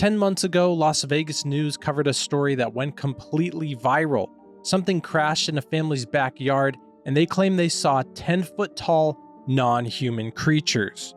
10 months ago, Las Vegas News covered a story that went completely viral. Something crashed in a family's backyard, and they claim they saw 10-foot tall, non-human creatures.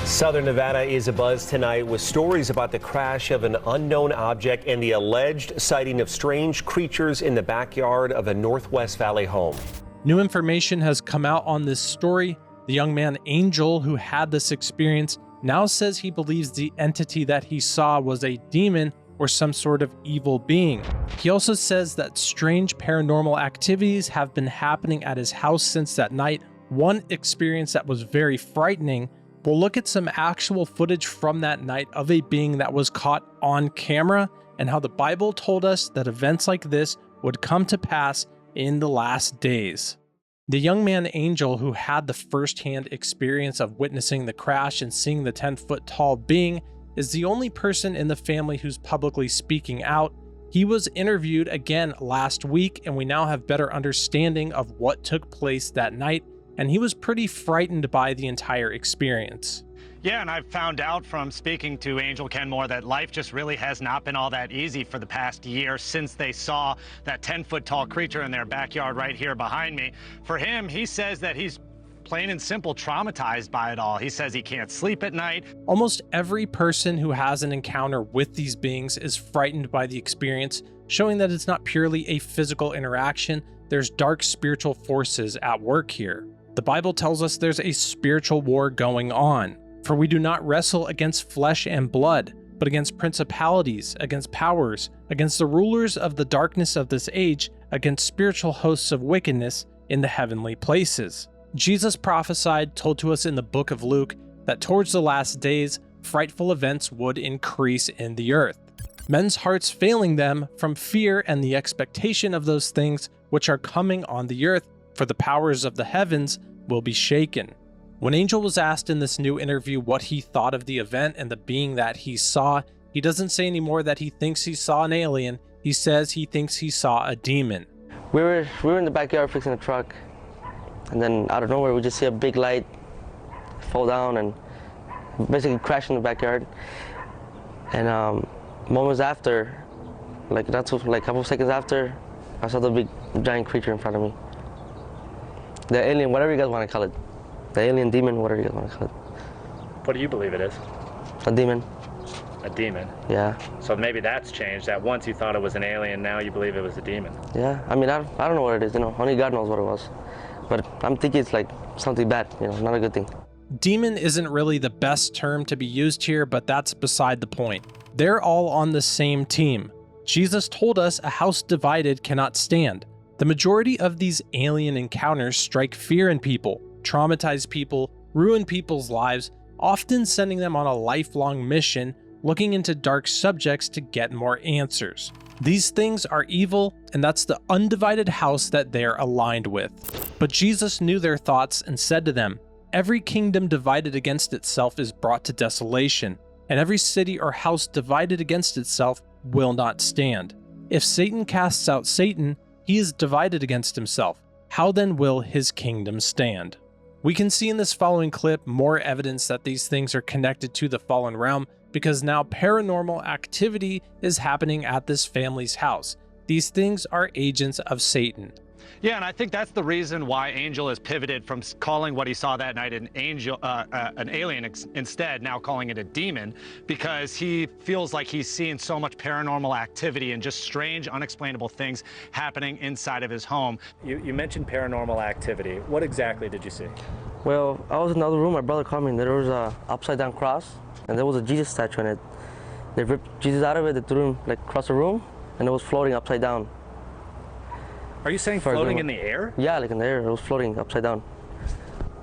Southern Nevada is abuzz tonight with stories about the crash of an unknown object and the alleged sighting of strange creatures in the backyard of a Northwest Valley home. New information has come out on this story. The young man Angel, who had this experience, now says he believes the entity that he saw was a demon or some sort of evil being. He also says that strange paranormal activities have been happening at his house since that night. One experience that was very frightening. We'll look at some actual footage from that night of a being that was caught on camera and how the Bible told us that events like this would come to pass in the last days. The young man Angel, who had the first-hand experience of witnessing the crash and seeing the 10-foot tall being, is the only person in the family who's publicly speaking out. He was interviewed again last week, and we now have better understanding of what took place that night, and he was pretty frightened by the entire experience. Yeah, and I've found out from speaking to Angel Kenmore that life just really has not been all that easy for the past year since they saw that 10-foot tall creature in their backyard right here behind me. For him, he says that he's plain and simple traumatized by it all. He says he can't sleep at night. Almost every person who has an encounter with these beings is frightened by the experience, showing that it's not purely a physical interaction. There's dark spiritual forces at work here. The Bible tells us there's a spiritual war going on. For we do not wrestle against flesh and blood, but against principalities, against powers, against the rulers of the darkness of this age, against spiritual hosts of wickedness in the heavenly places. Jesus prophesied, told to us in the book of Luke, that towards the last days, frightful events would increase in the earth. Men's hearts failing them from fear and the expectation of those things which are coming on the earth, for the powers of the heavens will be shaken. When Angel was asked in this new interview what he thought of the event and the being that he saw, he doesn't say anymore that he thinks he saw an alien. He says he thinks he saw a demon. We were in the backyard fixing a truck, and then out of nowhere we just see a big light fall down and basically crash in the backyard. And moments after, like a couple of seconds after, I saw the big giant creature in front of me. The alien, whatever you guys want to call it. The alien, demon, whatever you guys want to call it. What do you believe it is? A demon. A demon? Yeah. So maybe that's changed, that once you thought it was an alien, now you believe it was a demon. Yeah, I mean, I don't know what it is, only God knows what it was. But I'm thinking it's like something bad, not a good thing. Demon isn't really the best term to be used here, but that's beside the point. They're all on the same team. Jesus told us a house divided cannot stand. The majority of these alien encounters strike fear in people, traumatize people, ruin people's lives, often sending them on a lifelong mission, looking into dark subjects to get more answers. These things are evil, and that's the undivided house that they're aligned with. But Jesus knew their thoughts and said to them, "Every kingdom divided against itself is brought to desolation, and every city or house divided against itself will not stand. If Satan casts out Satan, he is divided against himself. How then will his kingdom stand?" We can see in this following clip more evidence that these things are connected to the fallen realm, because now paranormal activity is happening at this family's house. These things are agents of Satan. Yeah, and I think that's the reason why Angel has pivoted from calling what he saw that night an alien instead, now calling it a demon, because he feels like he's seeing so much paranormal activity and just strange, unexplainable things happening inside of his home. You mentioned paranormal activity. What exactly did you see? Well, I was in another room. My brother called me, and there was a upside-down cross, and there was a Jesus statue in it. They ripped Jesus out of it, they threw him across the room, and it was floating upside down. Are you saying floating in the air? Yeah, like in the air. It was floating upside down.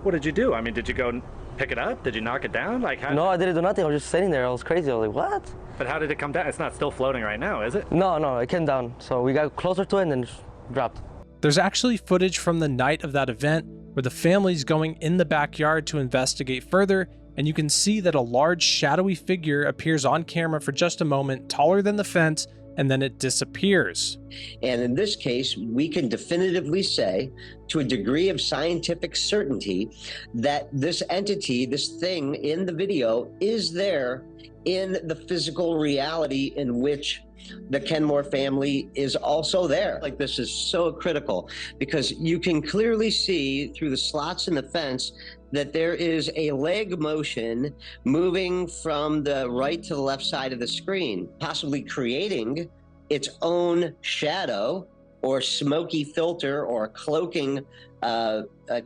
What did you do? I mean, did you go pick it up? Did you knock it down? No, I didn't do nothing. I was just sitting there. I was crazy. I was like, what? But how did it come down? It's not still floating right now, is it? No, it came down. So we got closer to it and then just dropped. There's actually footage from the night of that event where the family's going in the backyard to investigate further, and you can see that a large shadowy figure appears on camera for just a moment, taller than the fence, and then it disappears. And in this case, we can definitively say, to a degree of scientific certainty, that this entity, this thing in the video, is there in the physical reality in which the Kenmore family is also there. Like, this is so critical because you can clearly see through the slots in the fence that there is a leg motion moving from the right to the left side of the screen, possibly creating its own shadow or smoky filter or cloaking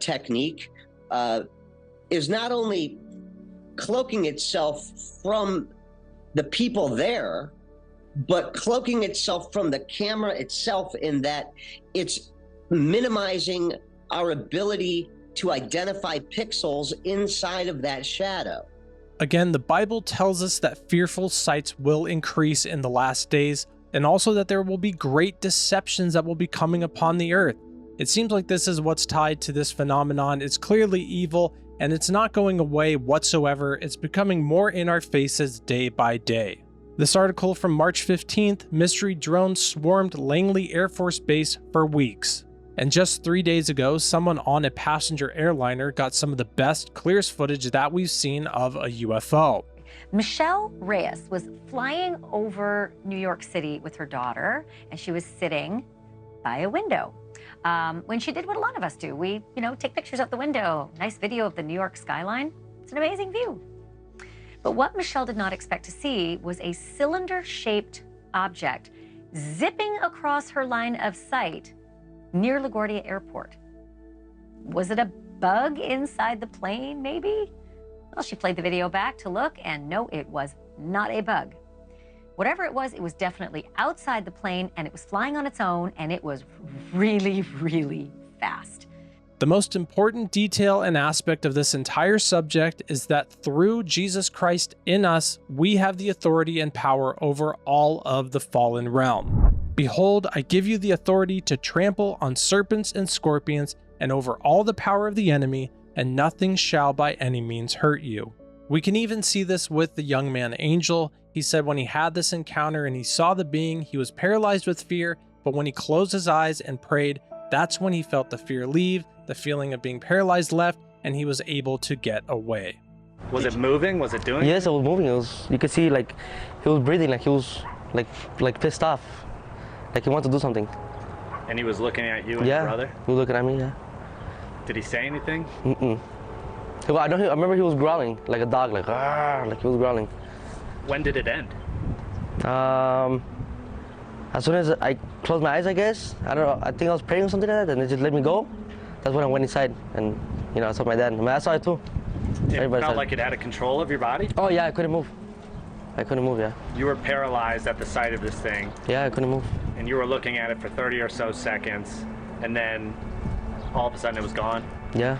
technique, is not only cloaking itself from the people there, but cloaking itself from the camera itself, in that it's minimizing our ability to identify pixels inside of that shadow. Again, the Bible tells us that fearful sights will increase in the last days, and also that there will be great deceptions that will be coming upon the earth. It seems like this is what's tied to this phenomenon. It's clearly evil, and it's not going away whatsoever. It's becoming more in our faces day by day. This article from March 15th, mystery drones swarmed Langley Air Force Base for weeks. And just 3 days ago, someone on a passenger airliner got some of the best, clearest footage that we've seen of a UFO. Michelle Reyes was flying over New York City with her daughter, and she was sitting by a window. When she did what a lot of us do, we, take pictures out the window, nice video of the New York skyline. It's an amazing view. But what Michelle did not expect to see was a cylinder-shaped object zipping across her line of sight near LaGuardia Airport. Was it a bug inside the plane, maybe? Well, she played the video back to look, and no, it was not a bug. Whatever it was definitely outside the plane, and it was flying on its own, and it was really, really fast. The most important detail and aspect of this entire subject is that through Jesus Christ in us, we have the authority and power over all of the fallen realm. Behold, I give you the authority to trample on serpents and scorpions and over all the power of the enemy, and nothing shall by any means hurt you. We can even see this with the young man Angel. He said when he had this encounter and he saw the being, he was paralyzed with fear, but when he closed his eyes and prayed, that's when he felt the fear leave, the feeling of being paralyzed left, and he was able to get away. Was it moving? Was it doing? Yes, it was moving. You could see like he was breathing, like he was like pissed off, like he wanted to do something. And he was looking at you and your brother? He was looking at me, yeah. Did he say anything? Mm-mm. I remember he was growling like a dog, like he was growling. When did it end? As soon as I closed my eyes, I guess. I don't know. I think I was praying or something like that, and they just let me go. That's when I went inside, and I saw my dad. I mean, I saw it too. It felt like it had a control of your body? Oh yeah, I couldn't move. Yeah. You were paralyzed at the sight of this thing. Yeah, I couldn't move. And you were looking at it for 30 or so seconds, and then all of a sudden it was gone? Yeah.